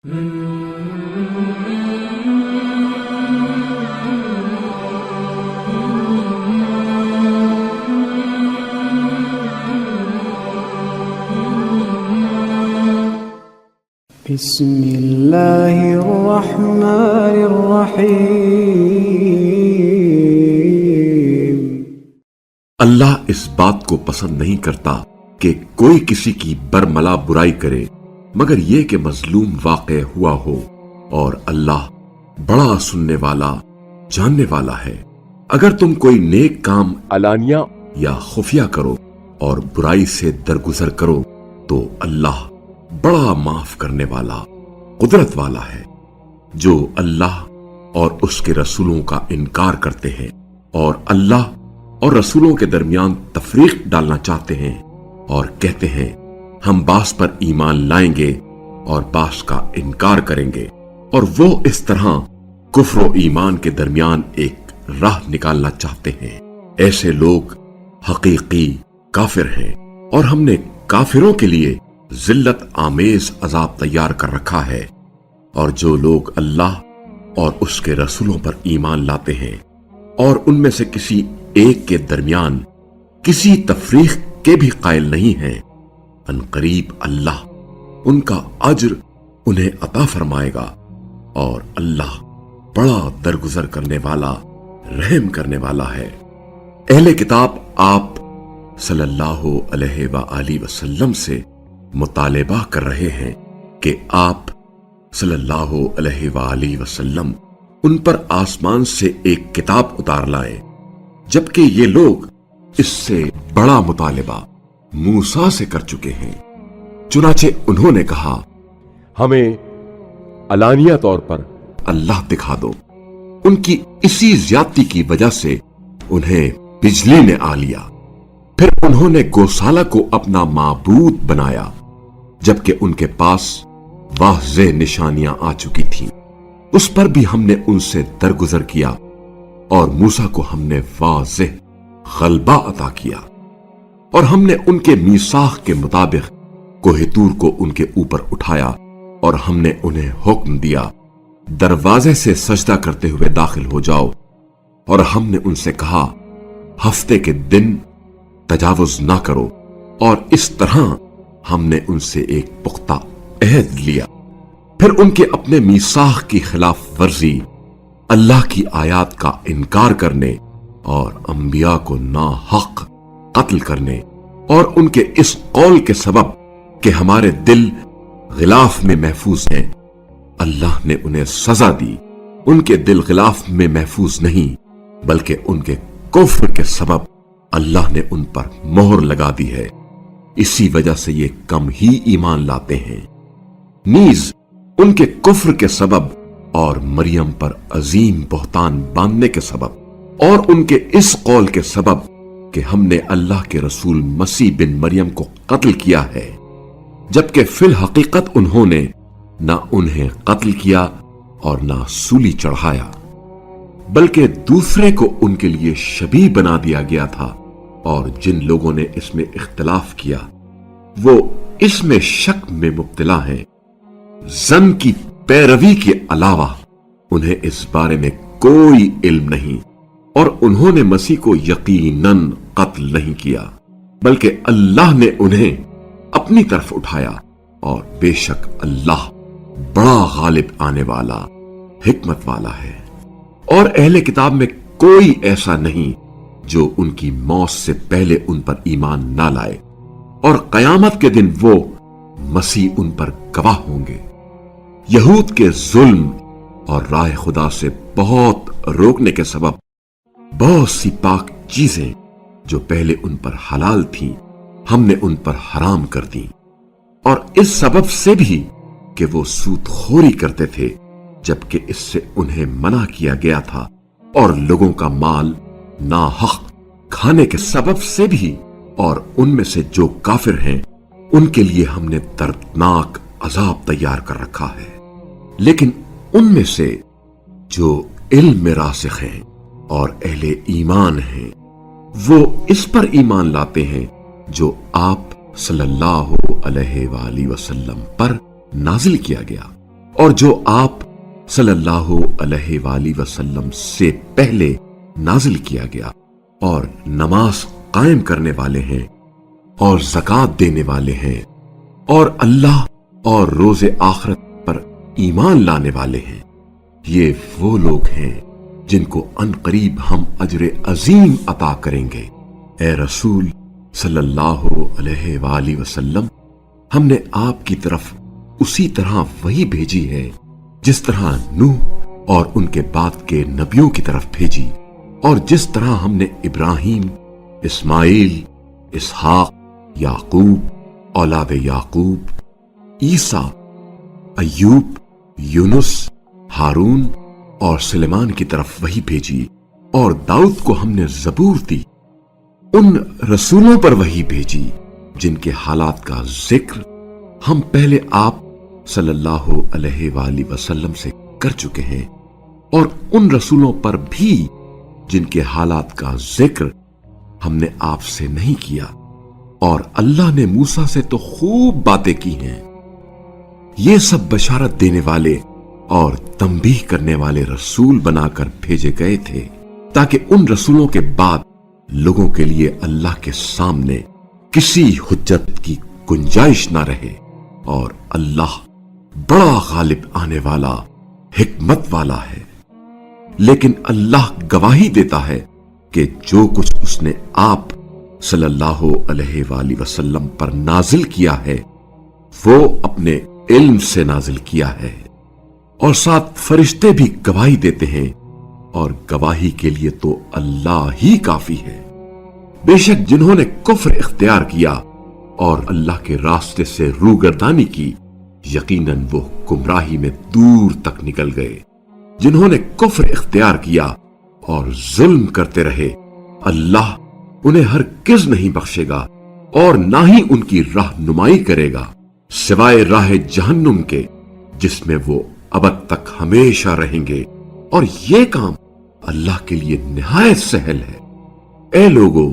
بسم اللہ الرحمن الرحیم۔ اللہ اس بات کو پسند نہیں کرتا کہ کوئی کسی کی برملا برائی کرے مگر یہ کہ مظلوم واقع ہوا ہو، اور اللہ بڑا سننے والا جاننے والا ہے۔ اگر تم کوئی نیک کام علانیہ یا خفیہ کرو اور برائی سے درگزر کرو تو اللہ بڑا معاف کرنے والا قدرت والا ہے۔ جو اللہ اور اس کے رسولوں کا انکار کرتے ہیں اور اللہ اور رسولوں کے درمیان تفریق ڈالنا چاہتے ہیں اور کہتے ہیں ہم بعض پر ایمان لائیں گے اور بعض کا انکار کریں گے، اور وہ اس طرح کفر و ایمان کے درمیان ایک راہ نکالنا چاہتے ہیں، ایسے لوگ حقیقی کافر ہیں، اور ہم نے کافروں کے لیے ذلت آمیز عذاب تیار کر رکھا ہے۔ اور جو لوگ اللہ اور اس کے رسولوں پر ایمان لاتے ہیں اور ان میں سے کسی ایک کے درمیان کسی تفریق کے بھی قائل نہیں ہیں، ان قریب اللہ ان کا اجر انہیں عطا فرمائے گا، اور اللہ بڑا درگزر کرنے والا رحم کرنے والا ہے۔ اہل کتاب آپ صلی اللہ علیہ وآلہ وسلم سے مطالبہ کر رہے ہیں کہ آپ صلی اللہ علیہ وآلہ وسلم ان پر آسمان سے ایک کتاب اتار لائیں، جبکہ یہ لوگ اس سے بڑا مطالبہ موسیٰ سے کر چکے ہیں۔ چنانچہ انہوں نے کہا ہمیں علانیہ طور پر اللہ دکھا دو۔ ان کی اسی زیادتی کی وجہ سے انہیں بجلی نے آ لیا، پھر انہوں نے گوسالہ کو اپنا معبود بنایا، جبکہ ان کے پاس واضح نشانیاں آ چکی تھیں۔ اس پر بھی ہم نے ان سے درگزر کیا، اور موسیٰ کو ہم نے واضح غلبہ عطا کیا، اور ہم نے ان کے میثاق کے مطابق کوہ طور کو ان کے اوپر اٹھایا، اور ہم نے انہیں حکم دیا دروازے سے سجدہ کرتے ہوئے داخل ہو جاؤ، اور ہم نے ان سے کہا ہفتے کے دن تجاوز نہ کرو، اور اس طرح ہم نے ان سے ایک پختہ عہد لیا۔ پھر ان کے اپنے میثاق کی خلاف ورزی، اللہ کی آیات کا انکار کرنے، اور انبیاء کو ناحق قتل کرنے، اور ان کے اس قول کے سبب کہ ہمارے دل غلاف میں محفوظ ہیں، اللہ نے انہیں سزا دی۔ ان کے دل غلاف میں محفوظ نہیں، بلکہ ان کے کفر کے سبب اللہ نے ان پر مہر لگا دی ہے، اسی وجہ سے یہ کم ہی ایمان لاتے ہیں۔ نیز ان کے کفر کے سبب اور مریم پر عظیم بہتان باندھنے کے سبب، اور ان کے اس قول کے سبب کہ ہم نے اللہ کے رسول مسیح بن مریم کو قتل کیا ہے، جبکہ فی الحقیقت انہوں نے نہ انہیں قتل کیا اور نہ سولی چڑھایا، بلکہ دوسرے کو ان کے لیے شبیہ بنا دیا گیا تھا۔ اور جن لوگوں نے اس میں اختلاف کیا وہ اس میں شک میں مبتلا ہیں۔ زن کی پیروی کے علاوہ انہیں اس بارے میں کوئی علم نہیں، اور انہوں نے مسیح کو یقیناً قتل نہیں کیا، بلکہ اللہ نے انہیں اپنی طرف اٹھایا، اور بے شک اللہ بڑا غالب آنے والا حکمت والا ہے۔ اور اہل کتاب میں کوئی ایسا نہیں جو ان کی موت سے پہلے ان پر ایمان نہ لائے، اور قیامت کے دن وہ مسیح ان پر گواہ ہوں گے۔ یہود کے ظلم اور راہ خدا سے بہت روکنے کے سبب بہت سی پاک چیزیں جو پہلے ان پر حلال تھیں ہم نے ان پر حرام کر دیں، اور اس سبب سے بھی کہ وہ سود خوری کرتے تھے، جبکہ اس سے انہیں منع کیا گیا تھا، اور لوگوں کا مال ناحق کھانے کے سبب سے بھی، اور ان میں سے جو کافر ہیں ان کے لیے ہم نے دردناک عذاب تیار کر رکھا ہے۔ لیکن ان میں سے جو علم میں راسخ ہیں اور اہل ایمان ہیں وہ اس پر ایمان لاتے ہیں جو آپ صلی اللہ علیہ وآلہ وسلم پر نازل کیا گیا، اور جو آپ صلی اللہ علیہ وآلہ وسلم سے پہلے نازل کیا گیا، اور نماز قائم کرنے والے ہیں اور زکوٰۃ دینے والے ہیں اور اللہ اور روز آخرت پر ایمان لانے والے ہیں، یہ وہ لوگ ہیں جن کو ان قریب ہم اجر عظیم عطا کریں گے۔ اے رسول صلی اللہ علیہ وآلہ وسلم، ہم نے آپ کی طرف اسی طرح وحی بھیجی ہے جس طرح نوح اور ان کے بعد کے نبیوں کی طرف بھیجی، اور جس طرح ہم نے ابراہیم، اسماعیل، اسحاق، یعقوب، اولاد یعقوب، عیسیٰ، ایوب، یونس، ہارون اور سلیمان کی طرف وحی بھیجی، اور داؤد کو ہم نے زبور دی۔ ان رسولوں پر وحی بھیجی جن کے حالات کا ذکر ہم پہلے آپ صلی اللہ علیہ وآلہ وسلم سے کر چکے ہیں، اور ان رسولوں پر بھی جن کے حالات کا ذکر ہم نے آپ سے نہیں کیا، اور اللہ نے موسیٰ سے تو خوب باتیں کی ہیں۔ یہ سب بشارت دینے والے اور تنبیہ کرنے والے رسول بنا کر بھیجے گئے تھے تاکہ ان رسولوں کے بعد لوگوں کے لیے اللہ کے سامنے کسی حجت کی گنجائش نہ رہے، اور اللہ بڑا غالب آنے والا، حکمت والا ہے۔ لیکن اللہ گواہی دیتا ہے کہ جو کچھ اس نے آپ صلی اللہ علیہ وآلہ وسلم پر نازل کیا ہے وہ اپنے علم سے نازل کیا ہے، اور ساتھ فرشتے بھی گواہی دیتے ہیں، اور گواہی کے لیے تو اللہ ہی کافی ہے۔ بے شک جنہوں نے کفر اختیار کیا اور اللہ کے راستے سے روگردانی کی، یقیناً وہ گمراہی میں دور تک نکل گئے۔ جنہوں نے کفر اختیار کیا اور ظلم کرتے رہے، اللہ انہیں ہرگز نہیں بخشے گا اور نہ ہی ان کی رہنمائی کرے گا سوائے راہ جہنم کے، جس میں وہ ابد تک ہمیشہ رہیں گے، اور یہ کام اللہ کے لیے نہایت سہل ہے۔ اے لوگو،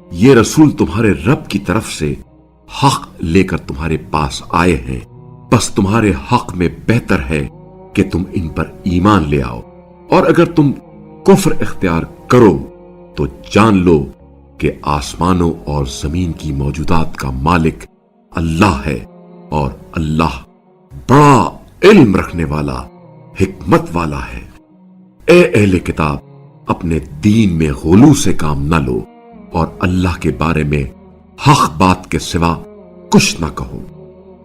یہ رسول تمہارے رب کی طرف سے حق لے کر تمہارے پاس آئے ہیں، بس تمہارے حق میں بہتر ہے کہ تم ان پر ایمان لے آؤ، اور اگر تم کفر اختیار کرو تو جان لو کہ آسمانوں اور زمین کی موجودات کا مالک اللہ ہے، اور اللہ بڑا علم رکھنے والا، حکمت والا ہے۔ اے اہل کتاب، اپنے دین میں غلو سے کام نہ لو، اور اللہ کے بارے میں حق بات کے سوا کچھ نہ کہو۔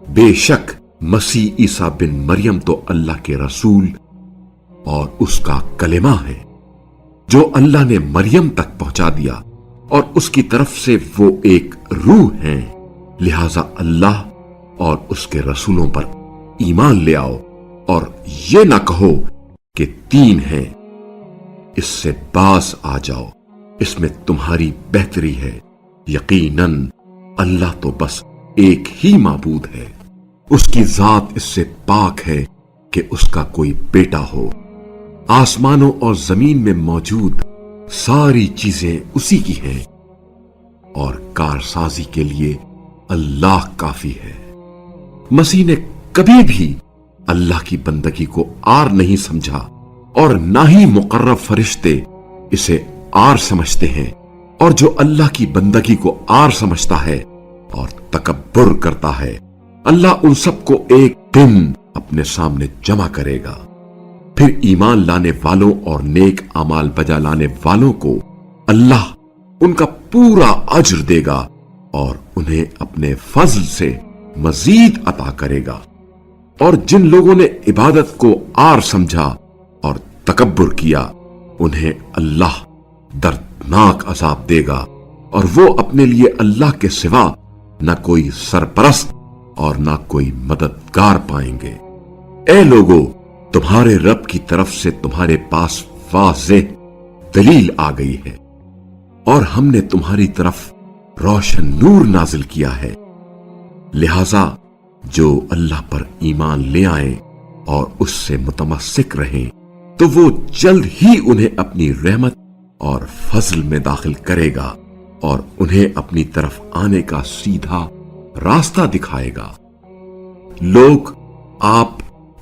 بے شک مسیح عیسیٰ بن مریم تو اللہ کے رسول اور اس کا کلمہ ہے، جو اللہ نے مریم تک پہنچا دیا، اور اس کی طرف سے وہ ایک روح ہیں، لہذا اللہ اور اس کے رسولوں پر ایمان لے آؤ، اور یہ نہ کہو کہ تین ہیں، اس سے باز آ جاؤ، اس میں تمہاری بہتری ہے۔ یقیناً اللہ تو بس ایک ہی معبود ہے، اس کی ذات اس سے پاک ہے کہ اس کا کوئی بیٹا ہو۔ آسمانوں اور زمین میں موجود ساری چیزیں اسی کی ہیں، اور کارسازی کے لیے اللہ کافی ہے۔ مسیح نے کبھی بھی اللہ کی بندگی کو عار نہیں سمجھا، اور نہ ہی مقرب فرشتے اسے عار سمجھتے ہیں، اور جو اللہ کی بندگی کو عار سمجھتا ہے اور تکبر کرتا ہے، اللہ ان سب کو ایک دن اپنے سامنے جمع کرے گا۔ پھر ایمان لانے والوں اور نیک اعمال بجا لانے والوں کو اللہ ان کا پورا اجر دے گا، اور انہیں اپنے فضل سے مزید عطا کرے گا۔ اور جن لوگوں نے عبادت کو عار سمجھا اور تکبر کیا، انہیں اللہ دردناک عذاب دے گا، اور وہ اپنے لیے اللہ کے سوا نہ کوئی سرپرست اور نہ کوئی مددگار پائیں گے۔ اے لوگو، تمہارے رب کی طرف سے تمہارے پاس واضح دلیل آ گئی ہے، اور ہم نے تمہاری طرف روشن نور نازل کیا ہے، لہذا جو اللہ پر ایمان لے آئیں اور اس سے متمسک رہیں تو وہ جلد ہی انہیں اپنی رحمت اور فضل میں داخل کرے گا، اور انہیں اپنی طرف آنے کا سیدھا راستہ دکھائے گا۔ لوگ آپ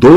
2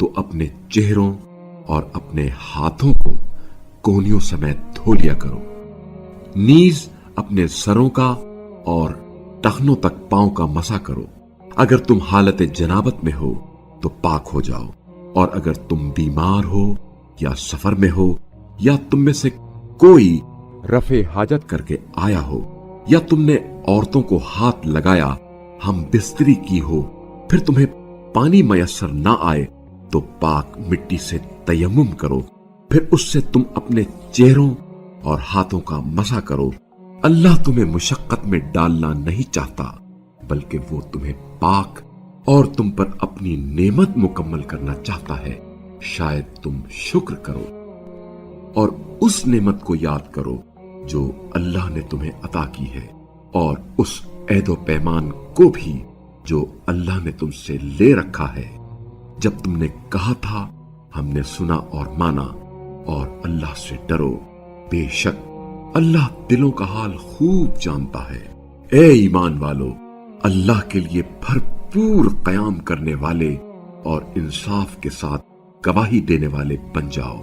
تو اپنے چہروں اور اپنے ہاتھوں کو کونیوں سمیت دھو لیا کرو، نیز اپنے سروں کا اور ٹخنوں تک پاؤں کا مسح کرو۔ اگر تم حالت جنابت میں ہو تو پاک ہو جاؤ، اور اگر تم بیمار ہو یا سفر میں ہو یا تم میں سے کوئی رفع حاجت کر کے آیا ہو یا تم نے عورتوں کو ہاتھ لگایا ہم بستری کی ہو، پھر تمہیں پانی میسر نہ آئے تو پاک مٹی سے تیمم کرو، پھر اس سے تم اپنے چہروں اور ہاتھوں کا مسح کرو۔ اللہ تمہیں مشقت میں ڈالنا نہیں چاہتا، بلکہ وہ تمہیں پاک اور تم پر اپنی نعمت مکمل کرنا چاہتا ہے، شاید تم شکر کرو۔ اور اس نعمت کو یاد کرو جو اللہ نے تمہیں عطا کی ہے، اور اس عہد و پیمان کو بھی جو اللہ نے تم سے لے رکھا ہے، جب تم نے کہا تھا ہم نے سنا اور مانا، اور اللہ سے ڈرو، بے شک اللہ دلوں کا حال خوب جانتا ہے۔ اے ایمان والو، اللہ کے لیے بھرپور قیام کرنے والے اور انصاف کے ساتھ گواہی دینے والے بن جاؤ،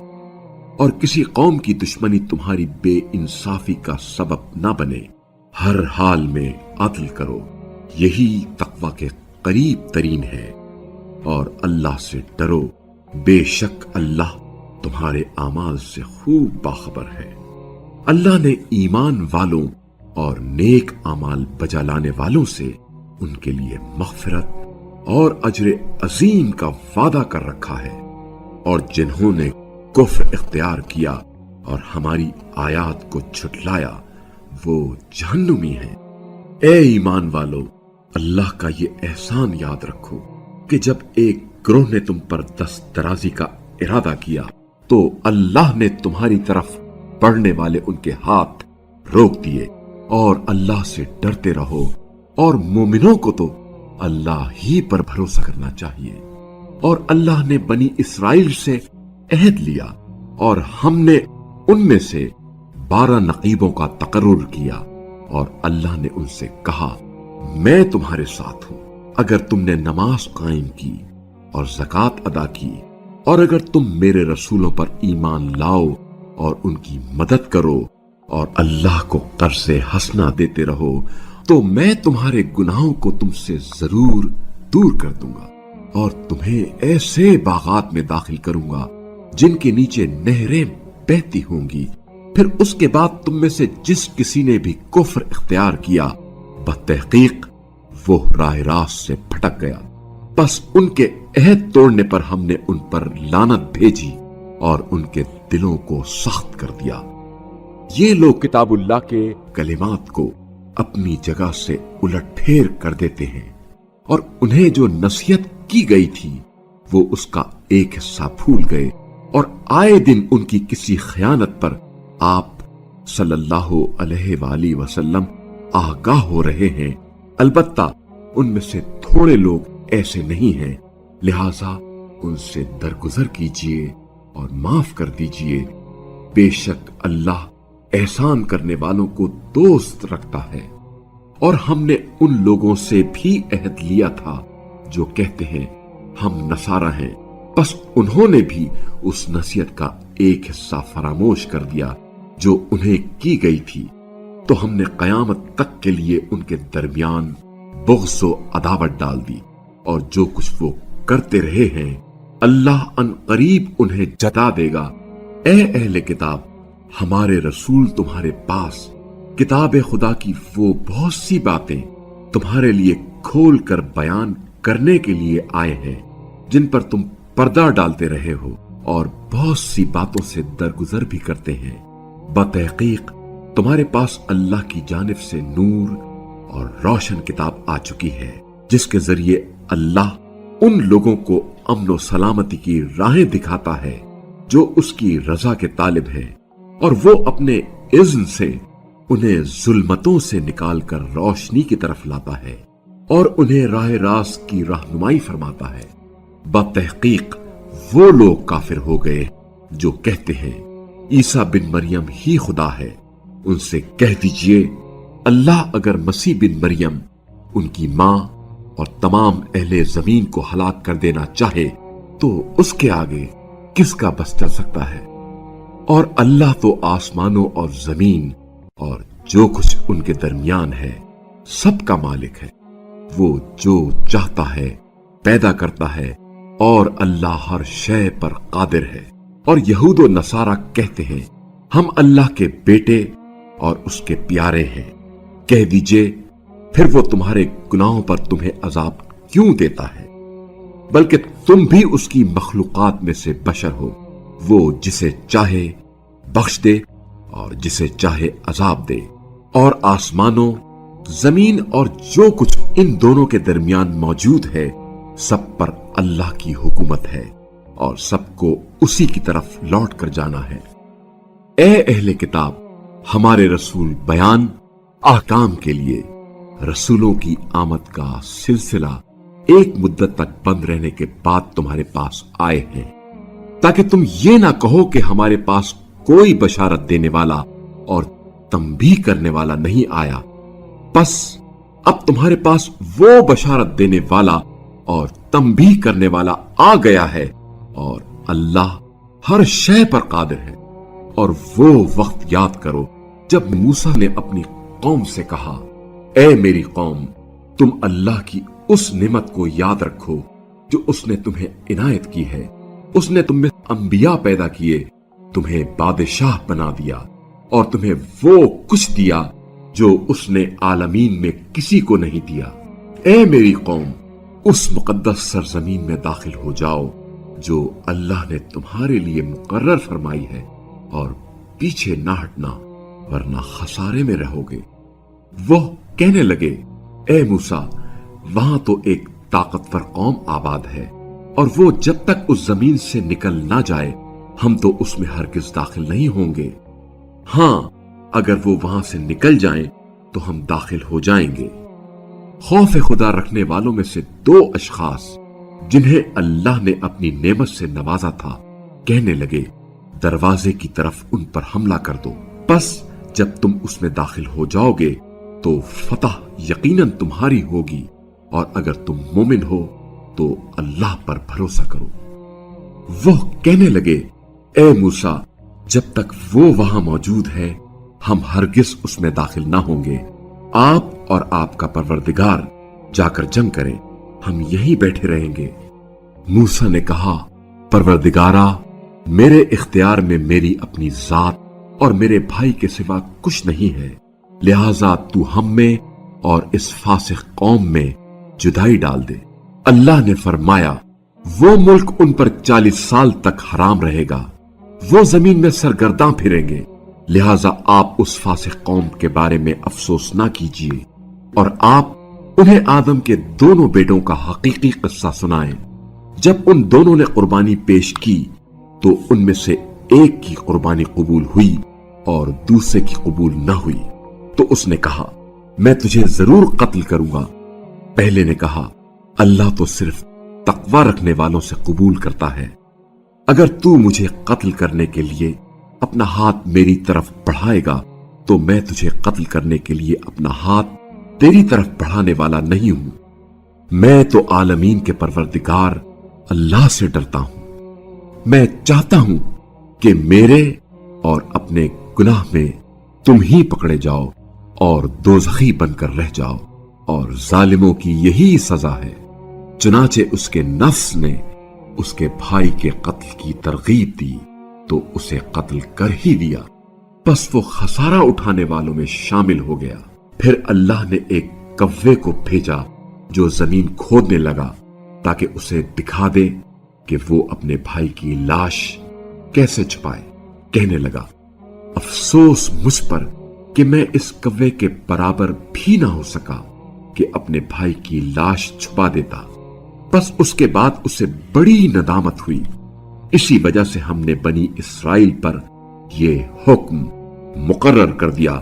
اور کسی قوم کی دشمنی تمہاری بے انصافی کا سبب نہ بنے۔ ہر حال میں عدل کرو، یہی تقوی کے قریب ترین ہے، اور اللہ سے ڈرو، بے شک اللہ تمہارے اعمال سے خوب باخبر ہے۔ اللہ نے ایمان والوں اور نیک اعمال بجا لانے والوں سے ان کے لیے مغفرت اور اجر عظیم کا وعدہ کر رکھا ہے، اور جنہوں نے کفر اختیار کیا اور ہماری آیات کو جھٹلایا وہ جہنمی ہیں۔ اے ایمان والو، اللہ کا یہ احسان یاد رکھو کہ جب ایک گروہ نے تم پر دست درازی کا ارادہ کیا تو اللہ نے تمہاری طرف بڑھنے والے ان کے ہاتھ روک دیے، اور اللہ سے ڈرتے رہو، اور مومنوں کو تو اللہ ہی پر بھروسہ کرنا چاہیے۔ اور اللہ نے بنی اسرائیل سے عہد لیا، اور ہم نے ان میں سے 12 نقیبوں کا تقرر کیا، اور اللہ نے ان سے کہا میں تمہارے ساتھ ہوں اگر تم نے نماز قائم کی اور زکوٰۃ ادا کی، اور اگر تم میرے رسولوں پر ایمان لاؤ اور ان کی مدد کرو اور اللہ کو قرض حسنہ دیتے رہو، تو میں تمہارے گناہوں کو تم سے ضرور دور کر دوں گا، اور تمہیں ایسے باغات میں داخل کروں گا جن کے نیچے نہریں بہتی ہوں گی۔ پھر اس کے بعد تم میں سے جس کسی نے بھی کفر اختیار کیا، بتحقیق وہ راہ راست سے بھٹک گیا، بس ان کے عہد توڑنے پر ہم نے ان پر لعنت بھیجی اور ان کے دلوں کو سخت کر دیا۔ یہ لوگ کتاب اللہ کے کلمات کو اپنی جگہ سے الٹ پھیر کر دیتے ہیں، اور انہیں جو نصیحت کی گئی تھی وہ اس کا ایک حصہ بھول گئے، اور آئے دن ان کی کسی خیانت پر آپ صلی اللہ علیہ وآلہ وسلم آگاہ ہو رہے ہیں۔ البتہ ان میں سے تھوڑے لوگ ایسے نہیں ہیں، لہذا ان سے درگزر کیجیے اور معاف کر دیجیے، بے شک اللہ احسان کرنے والوں کو دوست رکھتا ہے۔ اور ہم نے ان لوگوں سے بھی عہد لیا تھا جو کہتے ہیں ہم نصارہ ہیں، بس انہوں نے بھی اس نصیحت کا ایک حصہ فراموش کر دیا جو انہیں کی گئی تھی، تو ہم نے قیامت تک کے لیے ان کے درمیان بغض و عداوت ڈال دی، اور جو کچھ وہ کرتے رہے ہیں اللہ ان قریب انہیں جتا دے گا۔ اے اہل کتاب، ہمارے رسول تمہارے پاس کتاب خدا کی وہ بہت سی باتیں تمہارے لیے کھول کر بیان کرنے کے لیے آئے ہیں جن پر تم پردہ ڈالتے رہے ہو، اور بہت سی باتوں سے درگزر بھی کرتے ہیں۔ بتحقیق تمہارے پاس اللہ کی جانب سے نور اور روشن کتاب آ چکی ہے، جس کے ذریعے اللہ ان لوگوں کو امن و سلامتی کی راہیں دکھاتا ہے جو اس کی رضا کے طالب ہیں، اور وہ اپنے اذن سے انہیں ظلمتوں سے نکال کر روشنی کی طرف لاتا ہے، اور انہیں راہ راست کی رہنمائی فرماتا ہے۔ بتحقیق وہ لوگ کافر ہو گئے جو کہتے ہیں عیسیٰ بن مریم ہی خدا ہے۔ ان سے کہہ دیجئے اللہ اگر مسیح بن مریم، ان کی ماں اور تمام اہل زمین کو ہلاک کر دینا چاہے تو اس کے آگے کس کا بس چل سکتا ہے؟ اور اللہ تو آسمانوں اور زمین اور جو کچھ ان کے درمیان ہے سب کا مالک ہے۔ وہ جو چاہتا ہے پیدا کرتا ہے، اور اللہ ہر شے پر قادر ہے۔ اور یہود و نصارہ کہتے ہیں ہم اللہ کے بیٹے اور اس کے پیارے ہیں۔ کہہ دیجئے پھر وہ تمہارے گناہوں پر تمہیں عذاب کیوں دیتا ہے؟ بلکہ تم بھی اس کی مخلوقات میں سے بشر ہو۔ وہ جسے چاہے بخش دے اور جسے چاہے عذاب دے۔ اور آسمانوں، زمین اور جو کچھ ان دونوں کے درمیان موجود ہے سب پر اللہ کی حکومت ہے، اور سب کو اسی کی طرف لوٹ کر جانا ہے۔ اے اہل کتاب، ہمارے رسول بیان احکام کے لیے رسولوں کی آمد کا سلسلہ ایک مدت تک بند رہنے کے بعد تمہارے پاس آئے ہیں، تاکہ تم یہ نہ کہو کہ ہمارے پاس کوئی بشارت دینے والا اور تنبیہ کرنے والا نہیں آیا۔ بس اب تمہارے پاس وہ بشارت دینے والا اور تنبیہ کرنے والا آ گیا ہے، اور اللہ ہر شے پر قادر ہے۔ اور وہ وقت یاد کرو جب موسیٰ نے اپنی قوم سے کہا، اے میری قوم، تم اللہ کی اس نعمت کو یاد رکھو جو اس نے تمہیں عنایت کی ہے۔ اس نے تم میں انبیاء پیدا کیے، تمہیں بادشاہ بنا دیا، اور تمہیں وہ کچھ دیا جو اس نے عالمین میں کسی کو نہیں دیا۔ اے میری قوم، اس مقدس سرزمین میں داخل ہو جاؤ جو اللہ نے تمہارے لیے مقرر فرمائی ہے، اور پیچھے نہ ہٹنا ورنہ خسارے میں رہو گے۔ وہ کہنے لگے، اے موسیٰ، وہاں تو ایک طاقتور قوم آباد ہے، اور وہ جب تک اس زمین سے نکل نہ جائے ہم تو اس میں ہرگز داخل نہیں ہوں گے۔ ہاں، اگر وہ وہاں سے نکل جائیں تو ہم داخل ہو جائیں گے۔ خوف خدا رکھنے والوں میں سے 2 اشخاص جنہیں اللہ نے اپنی نعمت سے نوازا تھا کہنے لگے، دروازے کی طرف ان پر حملہ کر دو، پس جب تم اس میں داخل ہو جاؤ گے تو فتح یقیناً تمہاری ہوگی، اور اگر تم مومن ہو تو اللہ پر بھروسہ کرو۔ وہ کہنے لگے، اے موسیٰ، جب تک وہ وہاں موجود ہے ہم ہرگز اس میں داخل نہ ہوں گے۔ آپ اور آپ کا پروردگار جا کر جنگ کریں، ہم یہیں بیٹھے رہیں گے۔ موسیٰ نے کہا، پروردگارا، میرے اختیار میں میری اپنی ذات اور میرے بھائی کے سوا کچھ نہیں ہے، لہذا تو ہم میں اور اس فاسق قوم میں جدائی ڈال دے۔ اللہ نے فرمایا، وہ ملک ان پر 40 سال تک حرام رہے گا، وہ زمین میں سرگرداں پھریں گے، لہذا آپ اس فاسق قوم کے بارے میں افسوس نہ کیجیے، اور آپ انہیں آدم کے دونوں بیٹوں کا حقیقی قصہ سنائیں۔ جب ان دونوں نے قربانی پیش کی تو ان میں سے ایک کی قربانی قبول ہوئی اور دوسرے کی قبول نہ ہوئی، تو اس نے کہا، میں تجھے ضرور قتل کروں گا۔ پہلے نے کہا، اللہ تو صرف تقوی رکھنے والوں سے قبول کرتا ہے، اگر تو مجھے قتل کرنے کے لیے اپنا ہاتھ میری طرف بڑھائے گا تو میں تجھے قتل کرنے کے لیے اپنا ہاتھ تیری طرف بڑھانے والا نہیں ہوں۔ میں تو عالمین کے پروردگار اللہ سے ڈرتا ہوں۔ میں چاہتا ہوں کہ میرے اور اپنے گناہ میں تم ہی پکڑے جاؤ اور دوزخی بن کر رہ جاؤ، اور ظالموں کی یہی سزا ہے۔ چنانچہ اس کے نفس نے اس کے بھائی کے قتل کی ترغیب دی تو اسے قتل کر ہی دیا، پس وہ خسارہ اٹھانے والوں میں شامل ہو گیا۔ پھر اللہ نے ایک کوے کو بھیجا جو زمین کھودنے لگا تاکہ اسے دکھا دے کہ وہ اپنے بھائی کی لاش کیسے چھپائے۔ کہنے لگا، افسوس مجھ پر کہ میں اس کوے کے برابر بھی نہ ہو سکا کہ اپنے بھائی کی لاش چھپا دیتا۔ بس اس کے بعد اسے بڑی ندامت ہوئی۔ اسی وجہ سے ہم نے بنی اسرائیل پر یہ حکم مقرر کر دیا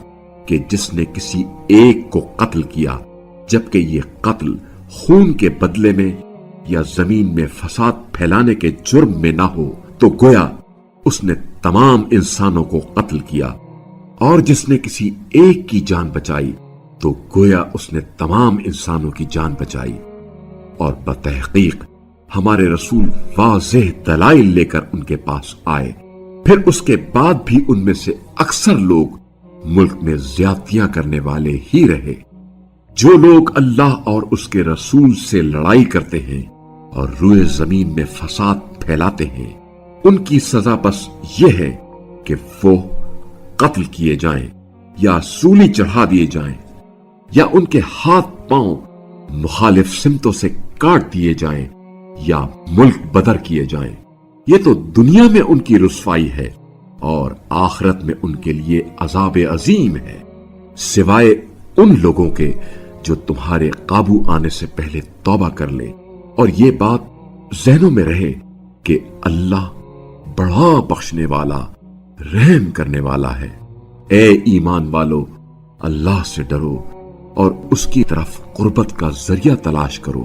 کہ جس نے کسی ایک کو قتل کیا، جبکہ یہ قتل خون کے بدلے میں یا زمین میں فساد پھیلانے کے جرم میں نہ ہو، تو گویا اس نے تمام انسانوں کو قتل کیا، اور جس نے کسی ایک کی جان بچائی تو گویا اس نے تمام انسانوں کی جان بچائی۔ اور بتحقیق ہمارے رسول واضح دلائل لے کر ان کے پاس آئے، پھر اس کے بعد بھی ان میں سے اکثر لوگ ملک میں زیادتیاں کرنے والے ہی رہے۔ جو لوگ اللہ اور اس کے رسول سے لڑائی کرتے ہیں اور روئے زمین میں فساد پھیلاتے ہیں، ان کی سزا بس یہ ہے کہ وہ قتل کیے جائیں یا سولی چڑھا دیے جائیں، یا ان کے ہاتھ پاؤں مخالف سمتوں سے کاٹ دیے جائیں یا ملک بدر کیے جائیں۔ یہ تو دنیا میں ان کی رسوائی ہے اور آخرت میں ان کے لیے عذاب عظیم ہے، سوائے ان لوگوں کے جو تمہارے قابو آنے سے پہلے توبہ کر لے اور یہ بات ذہنوں میں رہے کہ اللہ بڑا بخشنے والا، رحم کرنے والا ہے۔ اے ایمان والو، اللہ سے ڈرو اور اس کی طرف قربت کا ذریعہ تلاش کرو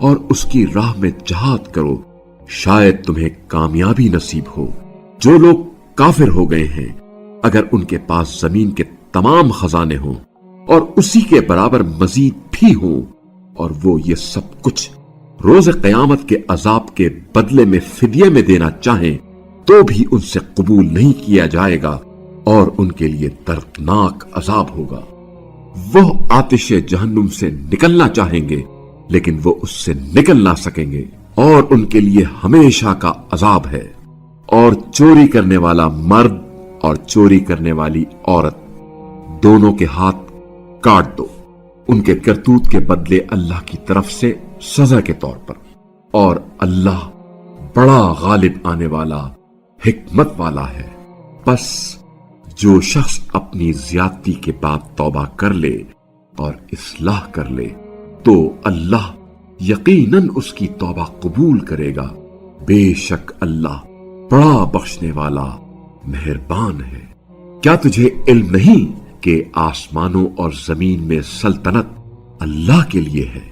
اور اس کی راہ میں جہاد کرو، شاید تمہیں کامیابی نصیب ہو۔ جو لوگ کافر ہو گئے ہیں، اگر ان کے پاس زمین کے تمام خزانے ہوں اور اسی کے برابر مزید بھی ہوں، اور وہ یہ سب کچھ روز قیامت کے عذاب کے بدلے میں فدیے میں دینا چاہیں، تو بھی ان سے قبول نہیں کیا جائے گا اور ان کے لیے دردناک عذاب ہوگا۔ وہ آتش جہنم سے نکلنا چاہیں گے لیکن وہ اس سے نکل نہ سکیں گے، اور ان کے لیے ہمیشہ کا عذاب ہے۔ اور چوری کرنے والا مرد اور چوری کرنے والی عورت دونوں کے ہاتھ کاٹ دو، ان کے کرتوت کے بدلے اللہ کی طرف سے سزا کے طور پر، اور اللہ بڑا غالب آنے والا، حکمت والا ہے۔ بس جو شخص اپنی زیادتی کے بعد توبہ کر لے اور اصلاح کر لے تو اللہ یقیناً اس کی توبہ قبول کرے گا، بے شک اللہ بڑا بخشنے والا، مہربان ہے۔ کیا تجھے علم نہیں کہ آسمانوں اور زمین میں سلطنت اللہ کے لیے ہے؟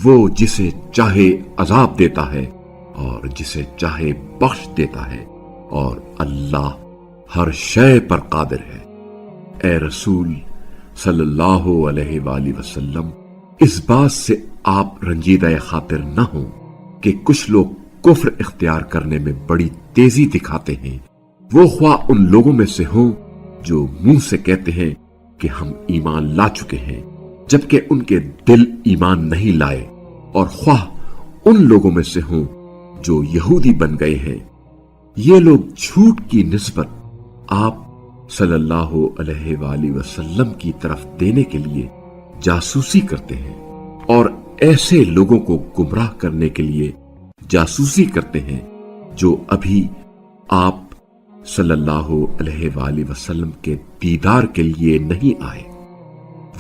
وہ جسے چاہے عذاب دیتا ہے اور جسے چاہے بخش دیتا ہے، اور اللہ ہر شے پر قادر ہے۔ اے رسول صلی اللہ علیہ وآلہ وسلم، اس بات سے آپ رنجیدہ خاطر نہ ہوں کہ کچھ لوگ کفر اختیار کرنے میں بڑی تیزی دکھاتے ہیں، وہ خواہ ان لوگوں میں سے ہوں جو منہ سے کہتے ہیں کہ ہم ایمان لا چکے ہیں جبکہ ان کے دل ایمان نہیں لائے، اور خواہ ان لوگوں میں سے ہوں جو یہودی بن گئے ہیں۔ یہ لوگ جھوٹ کی نسبت آپ صلی اللہ علیہ وآلہ وسلم کی طرف دینے کے لیے جاسوسی کرتے ہیں، اور ایسے لوگوں کو گمراہ کرنے کے لیے جاسوسی کرتے ہیں جو ابھی آپ صلی اللہ علیہ وآلہ وسلم کے دیدار کے لیے نہیں آئے۔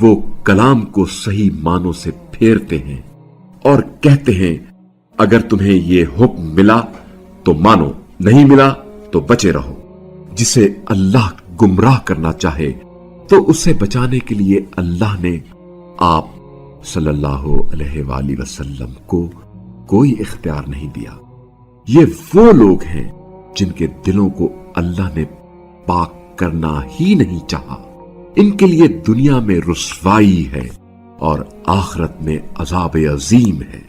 وہ کلام کو صحیح معنوں سے پھیرتے ہیں اور کہتے ہیں اگر تمہیں یہ حکم ملا تو مانو، نہیں ملا تو بچے رہو۔ جسے اللہ گمراہ کرنا چاہے تو اسے بچانے کے لیے اللہ نے آپ صلی اللہ علیہ وآلہ وسلم کو کوئی اختیار نہیں دیا۔ یہ وہ لوگ ہیں جن کے دلوں کو اللہ نے پاک کرنا ہی نہیں چاہا، ان کے لیے دنیا میں رسوائی ہے اور آخرت میں عذاب عظیم ہے۔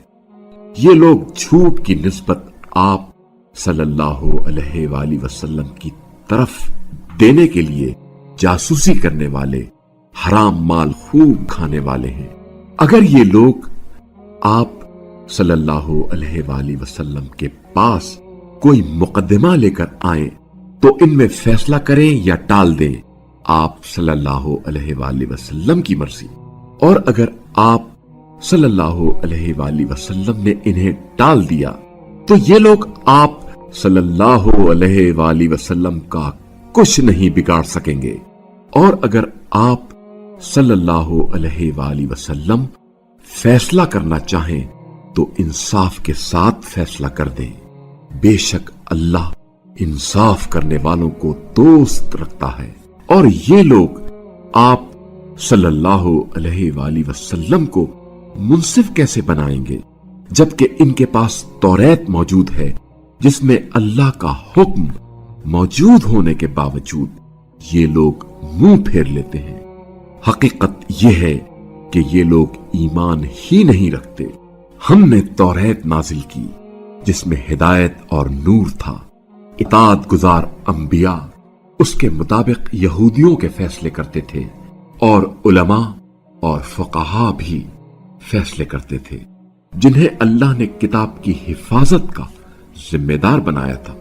یہ لوگ جھوٹ کی نسبت آپ صلی اللہ علیہ وآلہ وسلم کی طرف دینے کے لیے جاسوسی کرنے والے، حرام مال خوب کھانے والے ہیں۔ اگر یہ لوگ آپ صلی اللہ علیہ وآلہ وسلم کے پاس کوئی مقدمہ لے کر آئیں تو ان میں فیصلہ کریں یا ٹال دیں، آپ صلی اللہ علیہ وآلہ وسلم کی مرضی۔ اور اگر آپ صلی اللہ علیہ وآلہ وسلم نے انہیں ٹال دیا تو یہ لوگ آپ صلی اللہ علیہ وآلہ وسلم کا کچھ نہیں بگاڑ سکیں گے۔ اور اگر آپ صلی اللہ علیہ وآلہ وسلم فیصلہ کرنا چاہیں تو انصاف کے ساتھ فیصلہ کر دیں، بے شک اللہ انصاف کرنے والوں کو دوست رکھتا ہے۔ اور یہ لوگ آپ صلی اللہ علیہ وآلہ وسلم کو منصف کیسے بنائیں گے جبکہ ان کے پاس توریت موجود ہے جس میں اللہ کا حکم موجود ہونے کے باوجود یہ لوگ منہ پھیر لیتے ہیں۔ حقیقت یہ ہے کہ یہ لوگ ایمان ہی نہیں رکھتے۔ ہم نے توریت نازل کی جس میں ہدایت اور نور تھا۔ اطاعت گزار انبیاء اس کے مطابق یہودیوں کے فیصلے کرتے تھے، اور علماء اور فقہا بھی فیصلے کرتے تھے جنہیں اللہ نے کتاب کی حفاظت کا ذمہ دار بنایا تھا،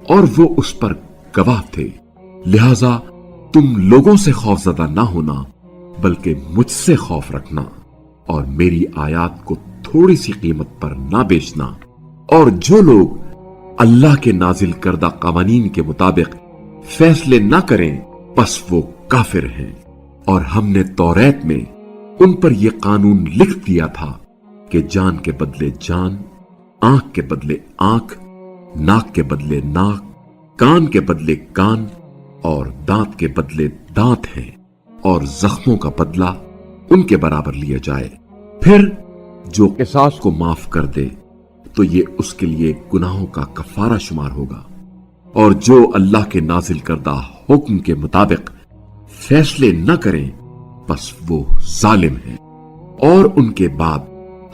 اور وہ اس پر گواہ تھے۔ لہذا تم لوگوں سے خوف زدہ نہ ہونا بلکہ مجھ سے خوف رکھنا، اور میری آیات کو تھوڑی سی قیمت پر نہ بیچنا۔ اور جو لوگ اللہ کے نازل کردہ قوانین کے مطابق فیصلے نہ کریں پس وہ کافر ہیں۔ اور ہم نے توریت میں ان پر یہ قانون لکھ دیا تھا کہ جان کے بدلے جان، آنکھ کے بدلے آنکھ، ناک کے بدلے ناک، کان کے بدلے کان، اور دانت کے بدلے دانت ہیں، اور زخموں کا بدلہ ان کے برابر لیا جائے۔ پھر جو قصاص کو معاف کر دے تو یہ اس کے لیے گناہوں کا کفارہ شمار ہوگا، اور جو اللہ کے نازل کردہ حکم کے مطابق فیصلے نہ کریں بس وہ ظالم ہیں۔ اور ان کے بعد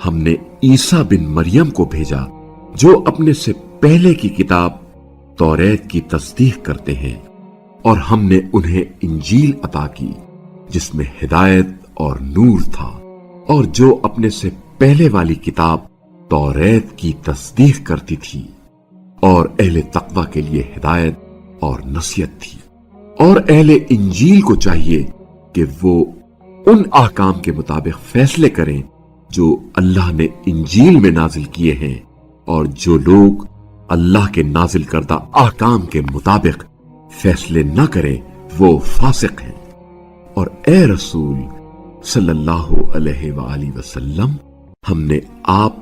ہم نے عیسیٰ بن مریم کو بھیجا جو اپنے سے پہلے کی کتاب توریت کی تصدیق کرتے ہیں، اور ہم نے انہیں انجیل عطا کی جس میں ہدایت اور نور تھا، اور جو اپنے سے پہلے والی کتاب توریت کی تصدیق کرتی تھی، اور اہل تقوی کے لیے ہدایت اور نصیحت تھی۔ اور اہل انجیل کو چاہیے کہ وہ ان احکام کے مطابق فیصلے کریں جو اللہ نے انجیل میں نازل کیے ہیں، اور جو لوگ اللہ کے نازل کردہ احکام کے مطابق فیصلے نہ کریں وہ فاسق ہیں۔ اور اے رسول صلی اللہ علیہ وآلہ وسلم، ہم نے آپ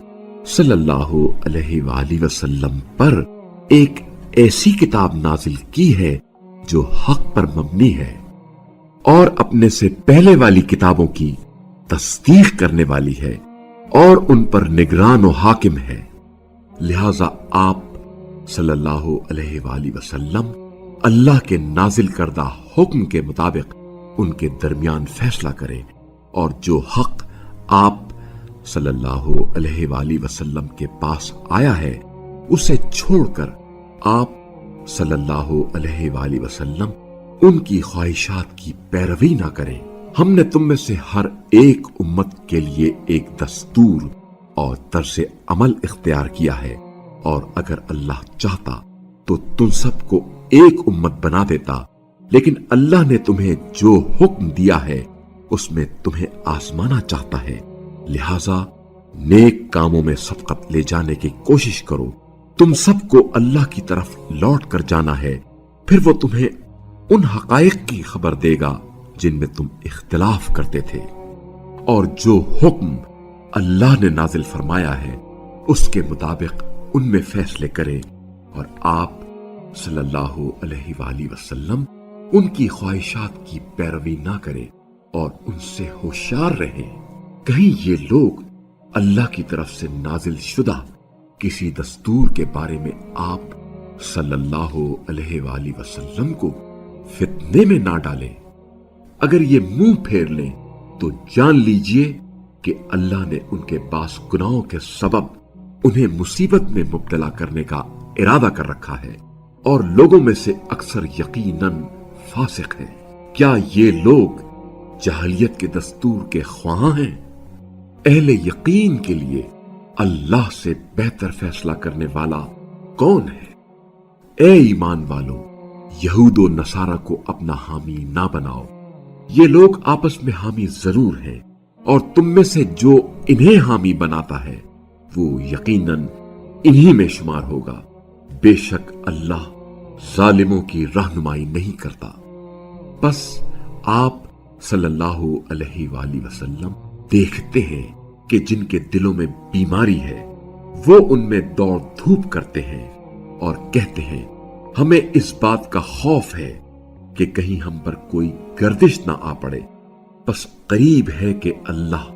صلی اللہ علیہ وآلہ وسلم پر ایک ایسی کتاب نازل کی ہے جو حق پر مبنی ہے، اور اپنے سے پہلے والی کتابوں کی تصدیق کرنے والی ہے، اور ان پر نگران و حاکم ہے۔ لہذا آپ صلی اللہ علیہ وآلہ وسلم اللہ کے نازل کردہ حکم کے مطابق ان کے درمیان فیصلہ کریں، اور جو حق آپ صلی اللہ علیہ وآلہ وسلم کے پاس آیا ہے اسے چھوڑ کر آپ صلی اللہ علیہ وآلہ وسلم ان کی خواہشات کی پیروی نہ کریں۔ ہم نے تم میں سے ہر ایک امت کے لیے ایک دستور اور طرز عمل اختیار کیا ہے، اور اگر اللہ چاہتا تو تم سب کو ایک امت بنا دیتا، لیکن اللہ نے تمہیں جو حکم دیا ہے اس میں تمہیں آزمانا چاہتا ہے، لہذا نیک کاموں میں سبقت لے جانے کی کوشش کرو۔ تم سب کو اللہ کی طرف لوٹ کر جانا ہے، پھر وہ تمہیں ان حقائق کی خبر دے گا جن میں تم اختلاف کرتے تھے، اور جو حکم اللہ نے نازل فرمایا ہے اس کے مطابق ان میں فیصلے کریں، اور آپ صلی اللہ علیہ وآلہ وسلم ان کی خواہشات کی پیروی نہ کریں اور ان سے ہوشیار رہیں۔ کہیں یہ لوگ اللہ کی طرف سے نازل شدہ کسی دستور کے بارے میں آپ صلی اللہ علیہ وآلہ وسلم کو فتنے میں نہ ڈالیں۔ اگر یہ منہ پھیر لیں تو جان لیجئے کہ اللہ نے ان کے پاس گناہوں کے سبب انہیں مصیبت میں مبتلا کرنے کا ارادہ کر رکھا ہے، اور لوگوں میں سے اکثر یقیناً فاسق ہیں۔ کیا یہ لوگ جاہلیت کے دستور کے خواہاں ہیں؟ اہل یقین کے لیے اللہ سے بہتر فیصلہ کرنے والا کون ہے؟ اے ایمان والو، یہود و نصارہ کو اپنا حامی نہ بناؤ، یہ لوگ آپس میں حامی ضرور ہیں، اور تم میں سے جو انہیں حامی بناتا ہے وہ یقیناً انہی میں شمار ہوگا۔ بے شک اللہ ظالموں کی رہنمائی نہیں کرتا۔ بس آپ صلی اللہ علیہ وآلہ وسلم دیکھتے ہیں کہ جن کے دلوں میں بیماری ہے وہ ان میں دوڑ دھوپ کرتے ہیں اور کہتے ہیں ہمیں اس بات کا خوف ہے کہ کہیں ہم پر کوئی گردش نہ آ پڑے، بس قریب ہے کہ اللہ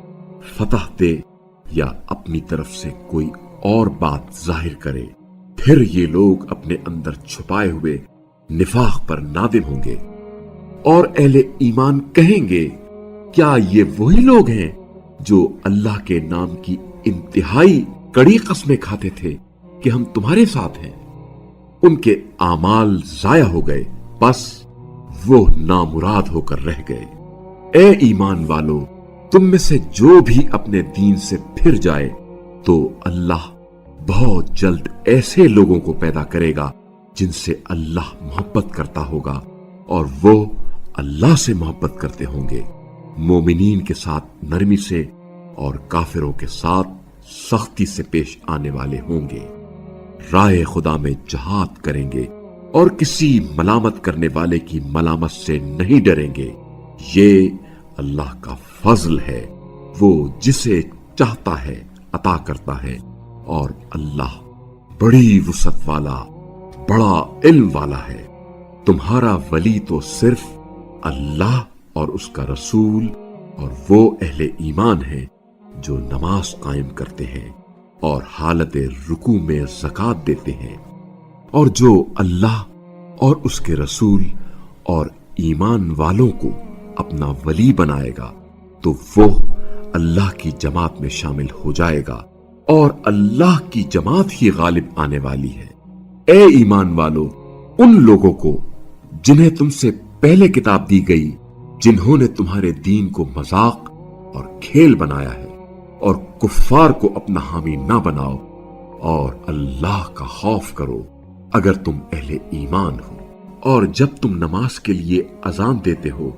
فتح دے یا اپنی طرف سے کوئی اور بات ظاہر کرے۔ پھر یہ لوگ اپنے اندر چھپائے ہوئے نفاق پر نادم ہوں گے، اور اہل ایمان کہیں گے کیا یہ وہی لوگ ہیں جو اللہ کے نام کی انتہائی کڑی قسمیں کھاتے تھے کہ ہم تمہارے ساتھ ہیں۔ ان کے اعمال ضائع ہو گئے، بس وہ نامراد ہو کر رہ گئے۔ اے ایمان والو، تم میں سے جو بھی اپنے دین سے پھر جائے تو اللہ بہت جلد ایسے لوگوں کو پیدا کرے گا جن سے اللہ محبت کرتا ہوگا اور وہ اللہ سے محبت کرتے ہوں گے، مومنین کے ساتھ نرمی سے اور کافروں کے ساتھ سختی سے پیش آنے والے ہوں گے، راہ خدا میں جہاد کریں گے اور کسی ملامت کرنے والے کی ملامت سے نہیں ڈریں گے۔ یہ اللہ کا فضل ہے، وہ جسے چاہتا ہے عطا کرتا ہے، اور اللہ بڑی وسعت والا، بڑا علم والا ہے۔ تمہارا ولی تو صرف اللہ اور اس کا رسول اور وہ اہل ایمان ہے جو نماز قائم کرتے ہیں اور حالت رکوع میں زکوٰۃ دیتے ہیں، اور جو اللہ اور اس کے رسول اور ایمان والوں کو اپنا ولی بنائے گا تو وہ اللہ کی جماعت میں شامل ہو جائے گا، اور اللہ کی جماعت ہی غالب آنے والی ہے۔ اے ایمان والو، ان لوگوں کو جنہیں تم سے پہلے کتاب دی گئی، جنہوں نے تمہارے دین کو مذاق اور کھیل بنایا ہے، اور کفار کو اپنا حامی نہ بناؤ، اور اللہ کا خوف کرو اگر تم اہل ایمان ہو۔ اور جب تم نماز کے لیے اذان دیتے ہو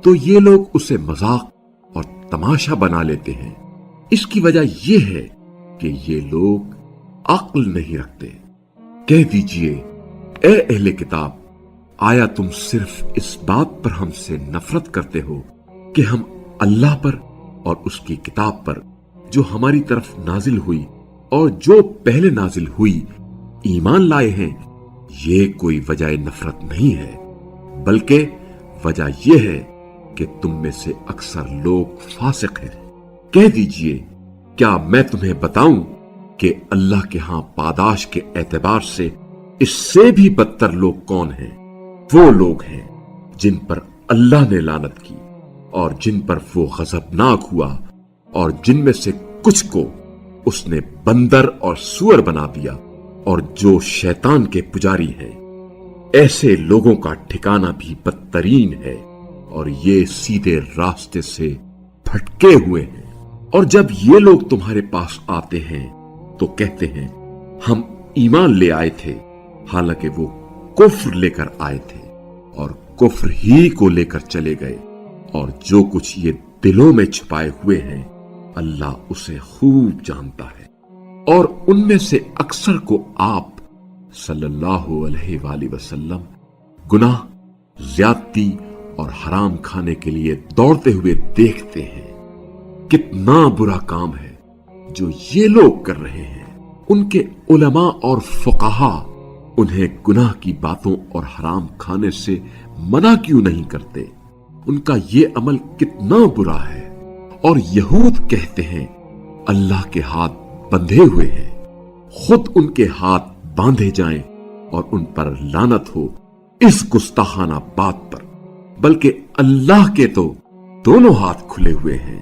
تو یہ لوگ اسے مذاق اور تماشا بنا لیتے ہیں۔ اس کی وجہ یہ ہے کہ یہ لوگ عقل نہیں رکھتے۔ کہہ دیجئے، اے اہل کتاب، آیا تم صرف اس بات پر ہم سے نفرت کرتے ہو کہ ہم اللہ پر اور اس کی کتاب پر جو ہماری طرف نازل ہوئی اور جو پہلے نازل ہوئی ایمان لائے ہیں؟ یہ کوئی وجہ نفرت نہیں ہے، بلکہ وجہ یہ ہے کہ تم میں سے اکثر لوگ فاسق ہیں۔ کہہ دیجئے، کیا میں تمہیں بتاؤں کہ اللہ کے ہاں پاداش کے اعتبار سے اس سے بھی بدتر لوگ کون ہیں؟ وہ لوگ ہیں جن پر اللہ نے لعنت کی اور جن پر وہ غضبناک ہوا، اور جن میں سے کچھ کو اس نے بندر اور سور بنا دیا، اور جو شیطان کے پجاری ہیں۔ ایسے لوگوں کا ٹھکانہ بھی بدترین ہے، اور یہ سیدھے راستے سے بھٹکے ہوئے ہیں۔ اور جب یہ لوگ تمہارے پاس آتے ہیں تو کہتے ہیں ہم ایمان لے آئے تھے، حالانکہ وہ کفر لے کر آئے تھے اور کفر ہی کو لے کر چلے گئے، اور جو کچھ یہ دلوں میں چھپائے ہوئے ہیں اللہ اسے خوب جانتا ہے۔ اور ان میں سے اکثر کو آپ صلی اللہ علیہ وآلہ وسلم گناہ، زیادتی اور حرام کھانے کے لیے دوڑتے ہوئے دیکھتے ہیں۔ کتنا برا کام ہے جو یہ لوگ کر رہے ہیں۔ ان کے علماء اور فقہاء انہیں گناہ کی باتوں اور حرام کھانے سے منع کیوں نہیں کرتے؟ ان کا یہ عمل کتنا برا ہے۔ اور یہود کہتے ہیں اللہ کے ہاتھ بندھے ہوئے ہیں، خود ان کے ہاتھ باندھے جائیں اور ان پر لعنت ہو اس گستاخانہ بات پر، بلکہ اللہ کے تو دونوں ہاتھ کھلے ہوئے ہیں،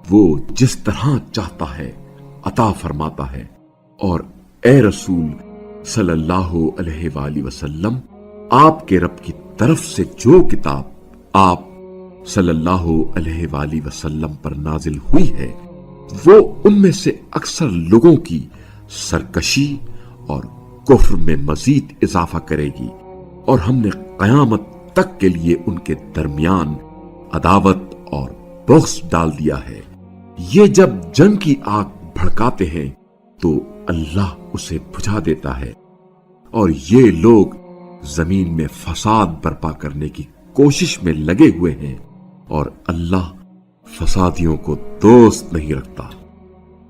وہ جس طرح چاہتا ہے عطا فرماتا ہے۔ اور اے رسول صلی اللہ علیہ وآلہ وسلم، آپ کے رب کی طرف سے جو کتاب آپ صلی اللہ علیہ وآلہ وسلم پر نازل ہوئی ہے وہ ان میں سے اکثر لوگوں کی سرکشی اور کفر میں مزید اضافہ کرے گی، اور ہم نے قیامت تک کے لیے ان کے درمیان عداوت اور بغض ڈال دیا ہے۔ یہ جب جنگ کی آگ بھڑکاتے ہیں تو اللہ اسے بجھا دیتا ہے، اور یہ لوگ زمین میں فساد برپا کرنے کی کوشش میں لگے ہوئے ہیں، اور اللہ فسادیوں کو دوست نہیں رکھتا۔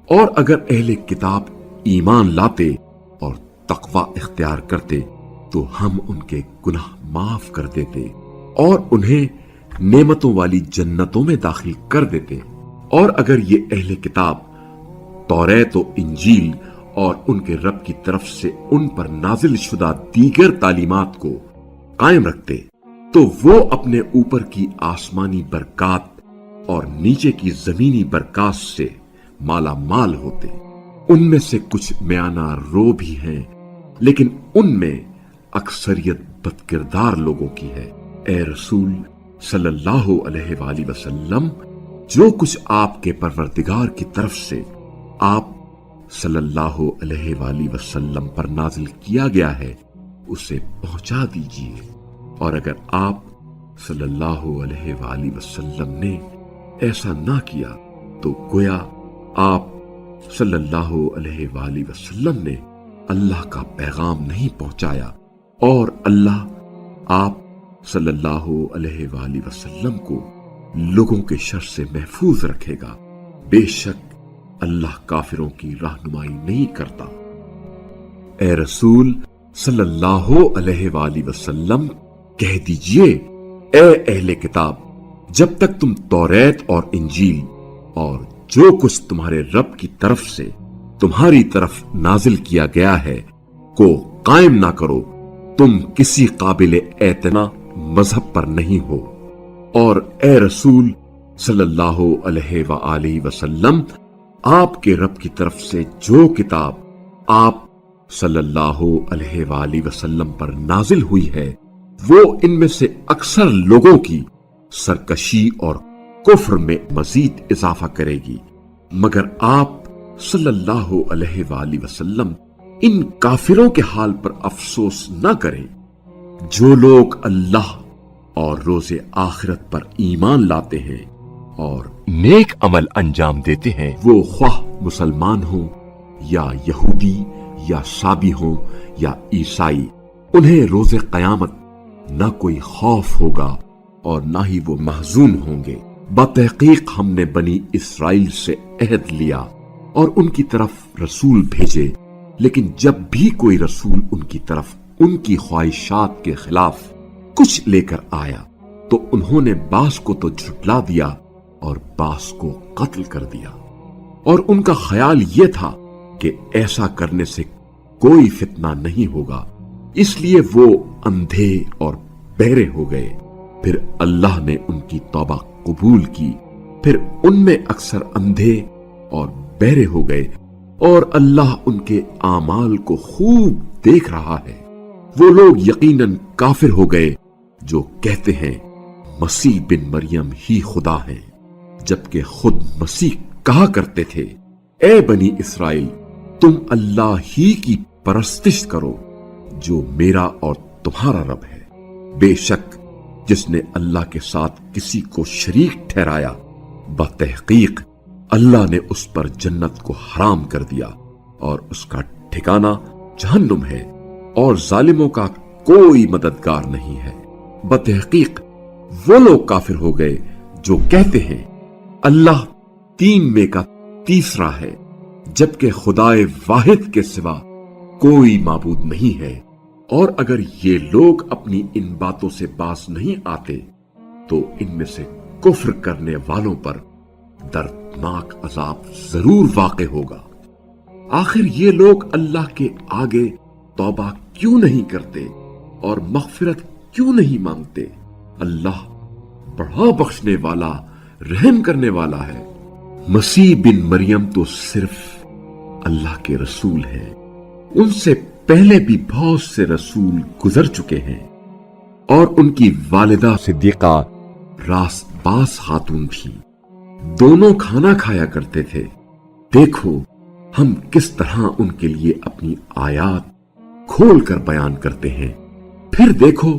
اور اگر اہل کتاب ایمان لاتے اور تقوی اختیار کرتے تو ہم ان کے گناہ معاف کر دیتے اور انہیں نعمتوں والی جنتوں میں داخل کر دیتے۔ اور اگر یہ اہل کتاب توریت و انجیل اور ان کے رب کی طرف سے ان پر نازل شدہ دیگر تعلیمات کو قائم رکھتے تو وہ اپنے اوپر کی آسمانی برکات اور نیچے کی زمینی برکات سے مالا مال ہوتے۔ ان میں سے کچھ میانہ رو بھی ہیں، لیکن ان میں اکثریت بد کردار لوگوں کی ہے۔ اے رسول صلی اللہ علیہ وآلہ وسلم، جو کچھ آپ کے پروردگار کی طرف سے آپ صلی اللہ علیہ وآلہ وسلم پر نازل کیا گیا ہے اسے پہنچا دیجیے، اور اگر آپ صلی اللہ علیہ وآلہ وسلم نے ایسا نہ کیا تو گویا آپ صلی اللہ علیہ وآلہ وسلم نے اللہ کا پیغام نہیں پہنچایا، اور اللہ آپ صلی اللہ علیہ وآلہ وسلم کو لوگوں کے شر سے محفوظ رکھے گا۔ بے شک اللہ کافروں کی رہنمائی نہیں کرتا۔ اے رسول صلی اللہ علیہ وآلہ وسلم، کہہ دیجئے اے اہل کتاب، جب تک تم توریت اور انجیل اور جو کچھ تمہارے رب کی طرف سے تمہاری طرف نازل کیا گیا ہے کو قائم نہ کرو، تم کسی قابل اعتنا مذہب پر نہیں ہو۔ اور اے رسول صلی اللہ علیہ وآلہ وسلم، آپ کے رب کی طرف سے جو کتاب آپ صلی اللہ علیہ وآلہ وسلم پر نازل ہوئی ہے وہ ان میں سے اکثر لوگوں کی سرکشی اور کفر میں مزید اضافہ کرے گی، مگر آپ صلی اللہ علیہ وآلہ وسلم ان کافروں کے حال پر افسوس نہ کریں۔ جو لوگ اللہ اور روز آخرت پر ایمان لاتے ہیں اور نیک عمل انجام دیتے ہیں، وہ خواہ مسلمان ہوں یا یہودی یا سابی ہوں یا عیسائی، انہیں روز قیامت نہ کوئی خوف ہوگا اور نہ ہی وہ محزون ہوں گے۔ بتحقیق ہم نے بنی اسرائیل سے عہد لیا اور ان کی طرف رسول بھیجے، لیکن جب بھی کوئی رسول ان کی طرف ان کی خواہشات کے خلاف کچھ لے کر آیا تو انہوں نے بعض کو تو جھٹلا دیا اور بعض کو قتل کر دیا، اور ان کا خیال یہ تھا کہ ایسا کرنے سے کوئی فتنہ نہیں ہوگا، اس لیے وہ اندھے اور بہرے ہو گئے۔ پھر اللہ نے ان کی توبہ قبول کی، پھر ان میں اکثر اندھے اور بہرے ہو گئے، اور اللہ ان کے اعمال کو خوب دیکھ رہا ہے۔ وہ لوگ یقیناً کافر ہو گئے جو کہتے ہیں مسیح بن مریم ہی خدا ہے، جبکہ خود مسیح کہا کرتے تھے اے بنی اسرائیل، تم اللہ ہی کی پرستش کرو جو میرا اور تمہارا رب ہے۔ بے شک جس نے اللہ کے ساتھ کسی کو شریک ٹھہرایا، بتحقیق اللہ نے اس پر جنت کو حرام کر دیا اور اس کا ٹھکانہ جہنم ہے، اور ظالموں کا کوئی مددگار نہیں ہے۔ بتحقیق وہ لوگ کافر ہو گئے جو کہتے ہیں اللہ تین میں کا تیسرا ہے، جبکہ خدائے واحد کے سوا کوئی معبود نہیں ہے۔ اور اگر یہ لوگ اپنی ان باتوں سے باز نہیں آتے تو ان میں سے کفر کرنے والوں پر دردناک عذاب ضرور واقع ہوگا۔ آخر یہ لوگ اللہ کے آگے توبہ کیوں نہیں کرتے اور مغفرت کیوں نہیں مانگتے؟ اللہ بڑا بخشنے والا، رحم کرنے والا ہے۔ مسیح بن مریم تو صرف اللہ کے رسول ہیں، ان سے پہلے بھی بہت سے رسول گزر چکے ہیں، اور ان کی والدہ صدیقہ راست باز خاتون تھی، دونوں کھانا کھایا کرتے تھے۔ دیکھو ہم کس طرح ان کے لیے اپنی آیات کھول کر بیان کرتے ہیں، پھر دیکھو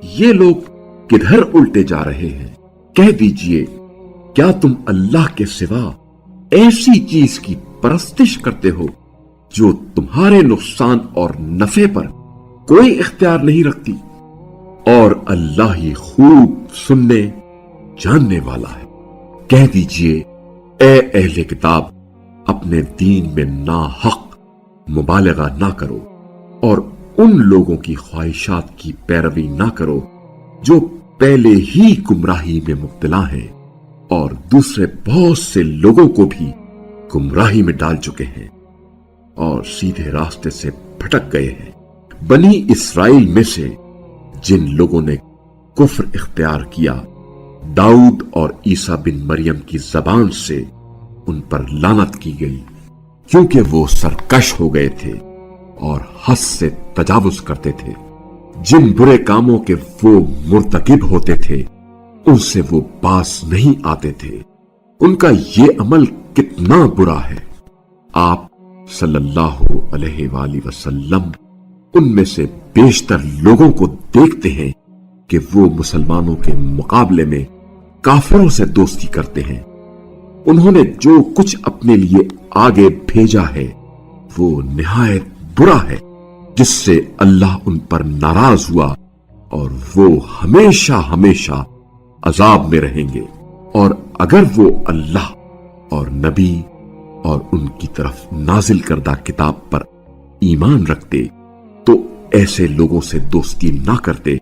یہ لوگ کدھر الٹے جا رہے ہیں۔ کہہ دیجئے کیا تم اللہ کے سوا ایسی چیز کی پرستش کرتے ہو جو تمہارے نقصان اور نفع پر کوئی اختیار نہیں رکھتی؟ اور اللہ ہی خوب سننے جاننے والا ہے۔ کہہ دیجئے اے اہل کتاب، اپنے دین میں ناحق مبالغہ نہ کرو اور ان لوگوں کی خواہشات کی پیروی نہ کرو جو پہلے ہی گمراہی میں مبتلا ہیں اور دوسرے بہت سے لوگوں کو بھی گمراہی میں ڈال چکے ہیں اور سیدھے راستے سے بھٹک گئے ہیں۔ بنی اسرائیل میں سے جن لوگوں نے کفر اختیار کیا، داؤد اور عیسیٰ بن مریم کی زبان سے ان پر لعنت کی گئی، کیونکہ وہ سرکش ہو گئے تھے اور حد سے تجاوز کرتے تھے۔ جن برے کاموں کے وہ مرتکب ہوتے تھے ان سے وہ باز نہیں آتے تھے۔ ان کا یہ عمل کتنا برا ہے۔ آپ صلی اللہ علیہ وآلہ وسلم ان میں سے بیشتر لوگوں کو دیکھتے ہیں کہ وہ مسلمانوں کے مقابلے میں کافروں سے دوستی کرتے ہیں۔ انہوں نے جو کچھ اپنے لیے آگے بھیجا ہے وہ نہایت برا ہے، جس سے اللہ ان پر ناراض ہوا اور وہ ہمیشہ ہمیشہ عذاب میں رہیں گے۔ اور اگر وہ اللہ اور نبی اور ان کی طرف نازل کردہ کتاب پر ایمان رکھتے تو ایسے لوگوں سے دوستی نہ کرتے،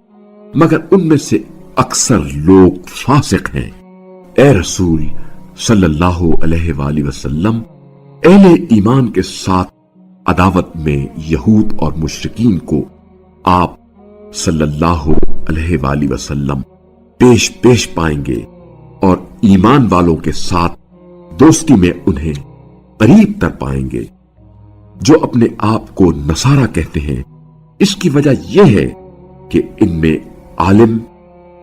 مگر ان میں سے اکثر لوگ فاسق ہیں۔ اے رسول صلی اللہ علیہ وآلہ وسلم، اہل ایمان کے ساتھ عداوت میں یہود اور مشرکین کو آپ صلی اللہ علیہ وآلہ وسلم پیش پیش پائیں گے، اور ایمان والوں کے ساتھ دوستی میں انہیں قریب تر پائیں گے۔ جو اپنے آپ کو نصارہ کہتے ہیں، اس کی وجہ یہ ہے کہ ان میں عالم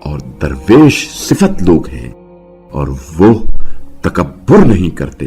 اور درویش صفت لوگ ہیں اور وہ تکبر نہیں کرتے۔